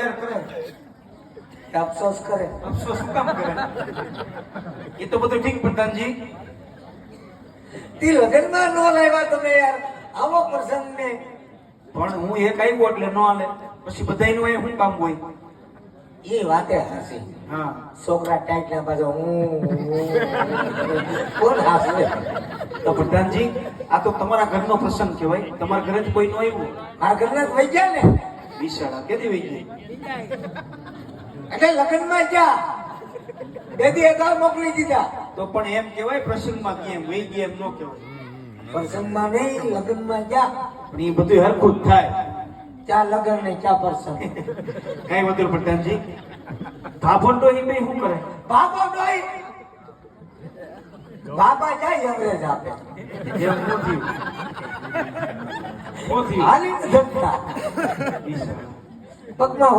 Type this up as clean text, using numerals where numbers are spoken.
જાહેર કરે અફસોસ કરે. અફસોસ શું કામ કરે? એ તો બધું ઠીક પ્રધાનજી, તી લગ્નમાં નો લાવ્યા તમે યાર આવો પ્રસંગ ને. પણ હું એક આવ્યો એટલે ન હાલે. પછી બધાયનું અહીંયા શું કામ હોય? એ વાતે હાસી. હા, છોકરા ટાઈટ ના બાજુ કોણ હાસવે? તો પ્રધાનજી આ તો તમારા ઘરનો પ્રસંગ કહેવાય. તમારા ઘરેથી કોઈ ન આવ્યું? મારા ઘરના જ વહી ગયા ને. વિશાળા કેદી વહી ગઈ? એટલે લગ્નમાં જા બેદી અગાઉ મોકલી દીધા. તો પણ એમ કહેવાય પ્રસંગમાં કેમ વહી ગઈ એમ ન કહેવાય. પ્રસંગમાં નહીં લગ્નમાં જા. પણ એ બધું હરખું જ થાય. ચા લગ્ન ને ચા પ્રસંગ. કઈ વધુ પ્રધાનજી? ભાભંડો એ બે શું કરે? બાબા ડોઈ બાબા જાય અંગ્રેજ આપે. એમ ન થયું. શું થયું? હાલી જમતા વિશાળા. પગમાં